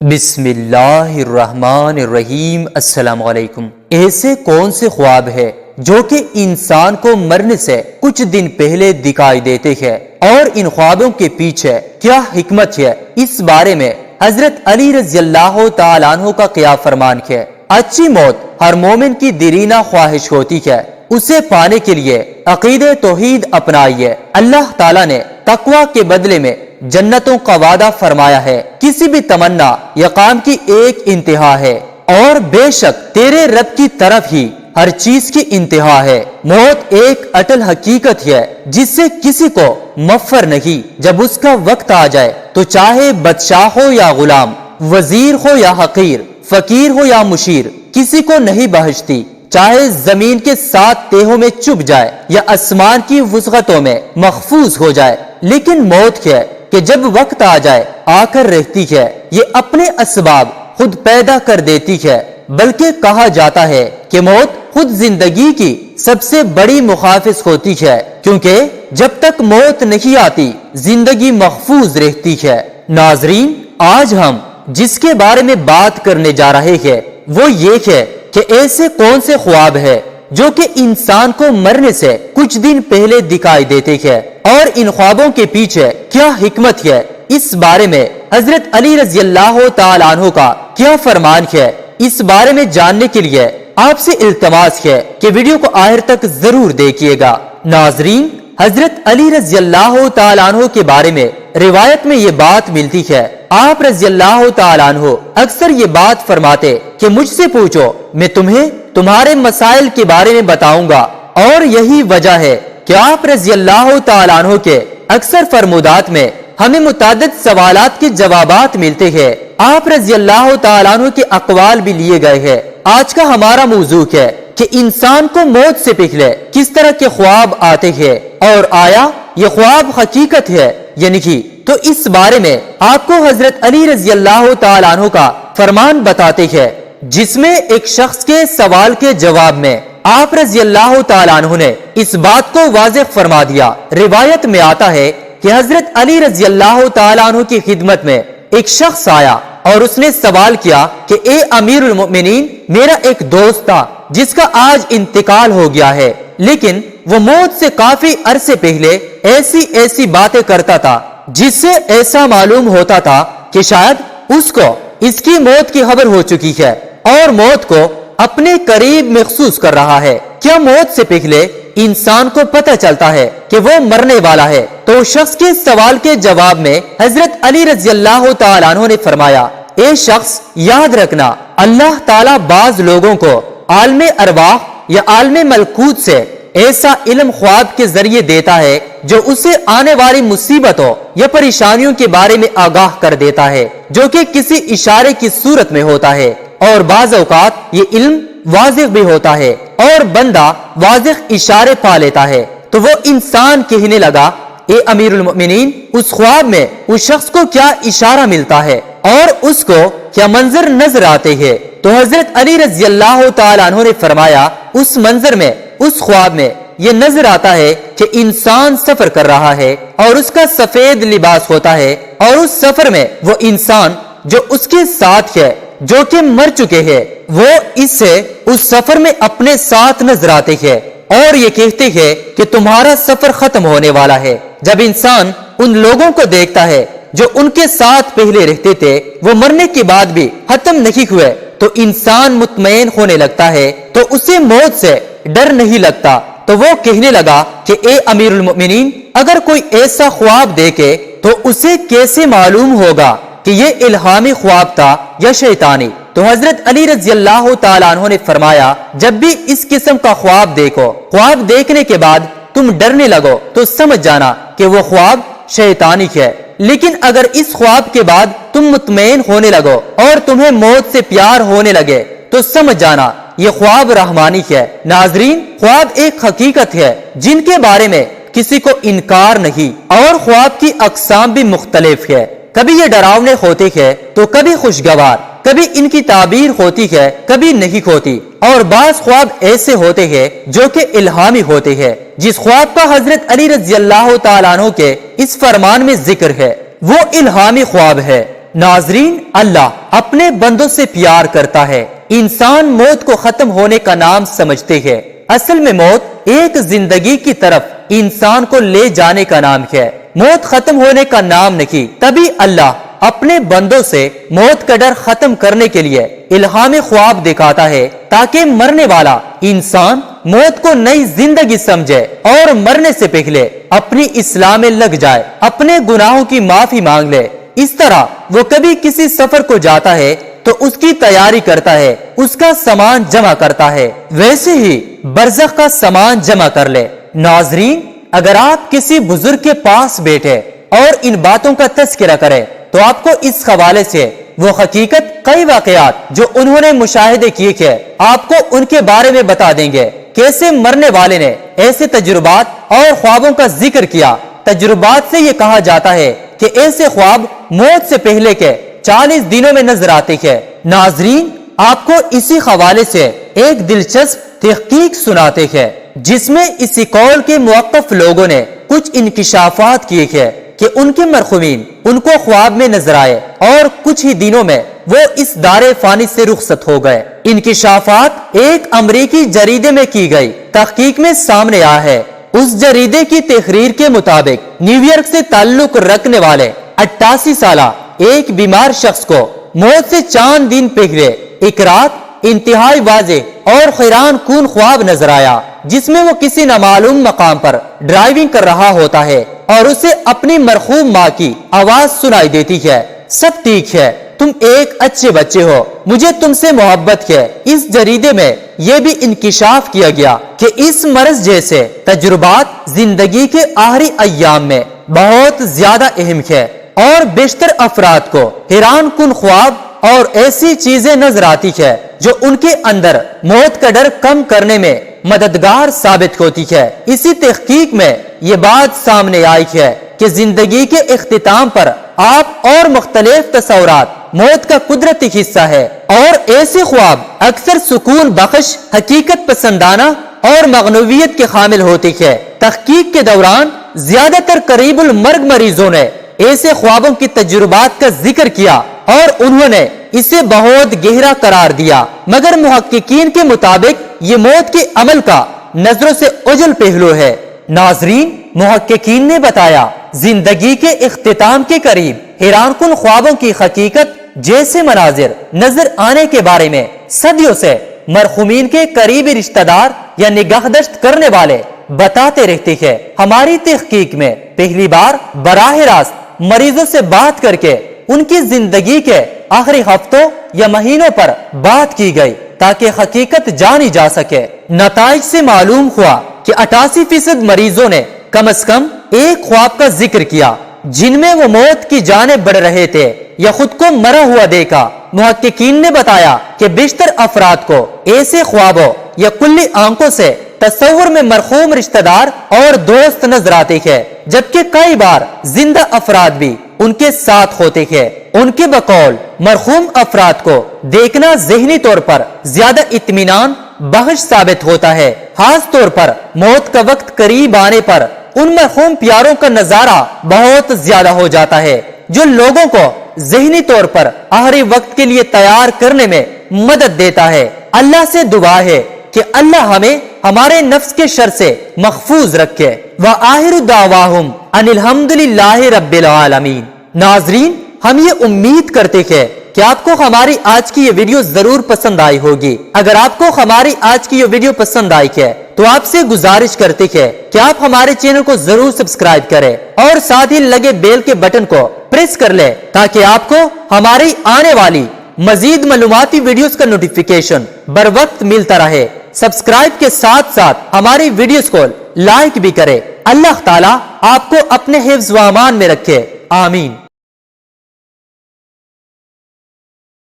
بسم اللہ الرحمن الرحیم۔ السلام علیکم۔ ایسے کون سے خواب ہے جو کہ انسان کو مرنے سے کچھ دن پہلے دکھائی دیتے ہیں، اور ان خوابوں کے پیچھے کیا حکمت ہے، اس بارے میں حضرت علی رضی اللہ تعالیٰ عنہ کا کیا فرمان ہے۔ اچھی موت ہر مومن کی دیرینہ خواہش ہوتی ہے، اسے پانے کے لیے عقیدہ توحید اپنائیے۔ اللہ تعالیٰ نے تقوی کے بدلے میں جنتوں کا وعدہ فرمایا ہے۔ کسی بھی تمنا یا کام کی ایک انتہا ہے، اور بے شک تیرے رب کی طرف ہی ہر چیز کی انتہا ہے۔ موت ایک اٹل حقیقت ہے جس سے کسی کو مفر نہیں۔ جب اس کا وقت آ جائے تو چاہے بادشاہ ہو یا غلام، وزیر ہو یا حقیر، فقیر ہو یا مشیر، کسی کو نہیں بخشتی، چاہے زمین کے 7 تہوں میں چھپ جائے یا آسمان کی وسعتوں میں محفوظ ہو جائے۔ لیکن موت ہے کہ جب وقت آ جائے آ کر رہتی ہے، یہ اپنے اسباب خود پیدا کر دیتی ہے۔ بلکہ کہا جاتا ہے کہ موت خود زندگی کی سب سے بڑی محافظ ہوتی ہے، کیونکہ جب تک موت نہیں آتی زندگی محفوظ رہتی ہے۔ ناظرین، آج ہم جس کے بارے میں بات کرنے جا رہے ہیں وہ یہ ہے کہ ایسے کون سے خواب ہے جو کہ انسان کو مرنے سے کچھ دن پہلے دکھائی دیتے ہیں، اور ان خوابوں کے پیچھے کیا حکمت ہے، اس بارے میں حضرت علی رضی اللہ تعالیٰ عنہ کا کیا فرمان ہے، اس بارے میں جاننے کے لیے آپ سے التماس ہے کہ ویڈیو کو آخر تک ضرور دیکھیے گا۔ ناظرین، حضرت علی رضی اللہ تعالیٰ عنہ کے بارے میں روایت میں یہ بات ملتی ہے، آپ رضی اللہ تعالیٰ عنہ اکثر یہ بات فرماتے کہ مجھ سے پوچھو، میں تمہیں تمہارے مسائل کے بارے میں بتاؤں گا۔ اور یہی وجہ ہے کہ آپ رضی اللہ تعالیٰ عنہ کے اکثر فرمودات میں ہمیں متعدد سوالات کے جوابات ملتے ہیں۔ آپ رضی اللہ تعالیٰ عنہ کے اقوال بھی لیے گئے ہیں۔ آج کا ہمارا موضوع ہے کہ انسان کو موت سے پہلے کس طرح کے خواب آتے ہیں، اور آیا یہ خواب حقیقت ہے یا نہیں۔ تو اس بارے میں آپ کو حضرت علی رضی اللہ تعالیٰ عنہ کا فرمان بتاتے ہیں، جس میں ایک شخص کے سوال کے جواب میں آپ رضی اللہ تعالیٰ عنہ نے اس بات کو واضح فرما دیا۔ روایت میں آتا ہے کہ حضرت علی رضی اللہ تعالیٰ عنہ کی خدمت میں ایک شخص آیا اور اس نے سوال کیا کہ اے امیر المؤمنین، میرا ایک دوست تھا جس کا آج انتقال ہو گیا ہے، لیکن وہ موت سے کافی عرصے پہلے ایسی باتیں کرتا تھا جس سے ایسا معلوم ہوتا تھا کہ شاید اس کو اس کی موت کی خبر ہو چکی ہے، اور موت کو اپنے قریب محسوس کر رہا ہے۔ کیا موت سے پہلے انسان کو پتہ چلتا ہے کہ وہ مرنے والا ہے؟ تو شخص کے سوال کے جواب میں حضرت علی رضی اللہ تعالیٰ عنہ نے فرمایا، اے شخص، یاد رکھنا، اللہ تعالیٰ بعض لوگوں کو عالم ارواح یا عالم ملکوت سے ایسا علم خواب کے ذریعے دیتا ہے جو اسے آنے والی مصیبتوں یا پریشانیوں کے بارے میں آگاہ کر دیتا ہے، جو کہ کسی اشارے کی صورت میں ہوتا ہے، اور بعض اوقات یہ علم واضح بھی ہوتا ہے اور بندہ واضح اشارے پا لیتا ہے۔ تو وہ انسان کہنے لگا، اے امیر المؤمنین، اس خواب میں اس شخص کو کیا اشارہ ملتا ہے اور اس کو کیا منظر نظر آتے ہیں؟ تو حضرت علی رضی اللہ تعالیٰ عنہ نے فرمایا، اس منظر میں، اس خواب میں یہ نظر آتا ہے کہ انسان سفر کر رہا ہے اور اس کا سفید لباس ہوتا ہے، اور اس سفر میں وہ انسان جو اس کے ساتھ ہے، جو کہ مر چکے ہیں، وہ اس سے اس سفر میں اپنے ساتھ نظر آتے ہیں اور یہ کہتے ہیں کہ تمہارا سفر ختم ہونے والا ہے۔ جب انسان ان لوگوں کو دیکھتا ہے جو ان کے ساتھ پہلے رہتے تھے، وہ مرنے کے بعد بھی ختم نہیں ہوئے، تو انسان مطمئن ہونے لگتا ہے، تو اسے موت سے ڈر نہیں لگتا۔ تو وہ کہنے لگا کہ اے امیر المؤمنین، اگر کوئی ایسا خواب دیکھے تو اسے کیسے معلوم ہوگا کہ یہ الہامی خواب تھا یا شیطانی؟ تو حضرت علی رضی اللہ تعالیٰ عنہ نے فرمایا، جب بھی اس قسم کا خواب دیکھو، خواب دیکھنے کے بعد تم ڈرنے لگو، تو سمجھ جانا کہ وہ خواب شیطانی ہے۔ لیکن اگر اس خواب کے بعد تم مطمئن ہونے لگو اور تمہیں موت سے پیار ہونے لگے، تو سمجھ جانا یہ خواب رحمانی ہے۔ ناظرین، خواب ایک حقیقت ہے جن کے بارے میں کسی کو انکار نہیں، اور خواب کی اقسام بھی مختلف ہے۔ کبھی یہ ڈراؤنے ہوتے ہیں تو کبھی خوشگوار، کبھی ان کی تعبیر ہوتی ہے، کبھی نہیں ہوتی، اور بعض خواب ایسے ہوتے ہیں جو کہ الہامی ہوتے ہیں۔ جس خواب کا حضرت علی رضی اللہ تعالیٰ عنہ کے اس فرمان میں ذکر ہے وہ الہامی خواب ہے۔ ناظرین، اللہ اپنے بندوں سے پیار کرتا ہے۔ انسان موت کو ختم ہونے کا نام سمجھتے ہیں، اصل میں موت ایک زندگی کی طرف انسان کو لے جانے کا نام ہے، موت ختم ہونے کا نام نہیں۔ تبھی اللہ اپنے بندوں سے موت کا ڈر ختم کرنے کے لیے الہام خواب دکھاتا ہے، تاکہ مرنے والا انسان موت کو نئی زندگی سمجھے اور مرنے سے پہلے اپنی اصلاح میں لگ جائے، اپنے گناہوں کی معافی مانگ لے۔ اس طرح وہ کبھی کسی سفر کو جاتا ہے تو اس کی تیاری کرتا ہے، اس کا سامان جمع کرتا ہے، ویسے ہی برزخ کا سامان جمع کر لے۔ ناظرین، اگر آپ کسی بزرگ کے پاس بیٹھے اور ان باتوں کا تذکرہ کریں تو آپ کو اس حوالے سے وہ حقیقت، کئی واقعات جو انہوں نے مشاہدے کیے ہیں، آپ کو ان کے بارے میں بتا دیں گے۔ کیسے مرنے والے نے ایسے تجربات اور خوابوں کا ذکر کیا۔ تجربات سے یہ کہا جاتا ہے کہ ایسے خواب موت سے پہلے کے 40 دنوں میں نظر آتے ہیں۔ ناظرین، آپ کو اسی حوالے سے ایک دلچسپ تحقیق سناتے ہیں، جس میں اسی قول کے موقف لوگوں نے کچھ انکشافات کیے ہیں کہ ان کے مرحومین ان کو خواب میں نظر آئے اور کچھ ہی دنوں میں وہ اس دار فانی سے رخصت ہو گئے۔ انکشافات ایک امریکی جریدے میں کی گئی تحقیق میں سامنے آیا ہے۔ اس جریدے کی تحریر کے مطابق نیو یارک سے تعلق رکھنے والے 88 سالہ ایک بیمار شخص کو موت سے چند دن پہلے ایک رات انتہائی واضح اور حیران کن خواب نظر آیا، جس میں وہ کسی نامعلوم مقام پر ڈرائیونگ کر رہا ہوتا ہے اور اسے اپنی مرحوم ماں کی آواز سنائی دیتی ہے، سب ٹھیک ہے، تم ایک اچھے بچے ہو، مجھے تم سے محبت ہے۔ اس جریدے میں یہ بھی انکشاف کیا گیا کہ اس مرض جیسے تجربات زندگی کے آخری ایام میں بہت زیادہ اہم ہے اور بیشتر افراد کو حیران کن خواب اور ایسی چیزیں نظر آتی ہے جو ان کے اندر موت کا ڈر کم کرنے میں مددگار ثابت ہوتی ہے۔ اسی تحقیق میں یہ بات سامنے آئی ہے کہ زندگی کے اختتام پر آپ اور مختلف تصورات موت کا قدرتی حصہ ہے، اور ایسے خواب اکثر سکون بخش، حقیقت پسندانہ اور مغنویت کے حامل ہوتے ہیں۔ تحقیق کے دوران زیادہ تر قریب المرگ مریضوں نے ایسے خوابوں کی تجربات کا ذکر کیا اور انہوں نے اسے بہت گہرا قرار دیا، مگر محققین کے مطابق یہ موت کے عمل کا نظروں سے اوجھل پہلو ہے۔ ناظرین، محققین نے بتایا زندگی کے اختتام کے قریب حیران کن خوابوں کی حقیقت جیسے مناظر نظر آنے کے بارے میں صدیوں سے مرحومین کے قریبی رشتہ دار یا نگہداشت کرنے والے بتاتے رہتے ہیں۔ ہماری تحقیق میں پہلی بار براہ راست مریضوں سے بات کر کے ان کی زندگی کے آخری ہفتوں یا مہینوں پر بات کی گئی تاکہ حقیقت جانی جا سکے۔ نتائج سے معلوم ہوا کہ 88% مریضوں نے کم از کم ایک خواب کا ذکر کیا جن میں وہ موت کی جانب بڑھ رہے تھے یا خود کو مرا ہوا دیکھا۔ محققین نے بتایا کہ بیشتر افراد کو ایسے خوابوں یا کلی آنکھوں سے تصور میں مرحوم رشتہ دار اور دوست نظر آتے ہیں، جبکہ کئی بار زندہ افراد بھی ان کے ساتھ ہوتے ہیں۔ ان کے بقول مرحوم افراد کو دیکھنا ذہنی طور پر زیادہ اطمینان بخش ثابت ہوتا ہے، خاص طور پر موت کا وقت قریب آنے پر ان مرحوم پیاروں کا نظارہ بہت زیادہ ہو جاتا ہے، جو لوگوں کو ذہنی طور پر آخری وقت کے لیے تیار کرنے میں مدد دیتا ہے۔ اللہ سے دعا ہے کہ اللہ ہمیں ہمارے نفس کے شر سے محفوظ رکھے۔ وآخر دعواہم ان الحمد للہ رب العالمین۔ ناظرین، ہم یہ امید کرتے ہیں کہ آپ کو ہماری آج کی یہ ویڈیو ضرور پسند آئی ہوگی۔ اگر آپ کو ہماری آج کی یہ ویڈیو پسند آئی ہے تو آپ سے گزارش کرتے ہیں کہ آپ ہمارے چینل کو ضرور سبسکرائب کریں اور ساتھ ہی لگے بیل کے بٹن کو پریس کر لیں تاکہ آپ کو ہماری آنے والی مزید معلوماتی ویڈیوز کا نوٹیفیکیشن بر وقت ملتا رہے۔ سبسکرائب کے ساتھ ساتھ ہماری ویڈیوز کو لائک بھی کریں۔ اللہ تعالیٰ آپ کو اپنے حفظ و امان میں رکھے، آمین۔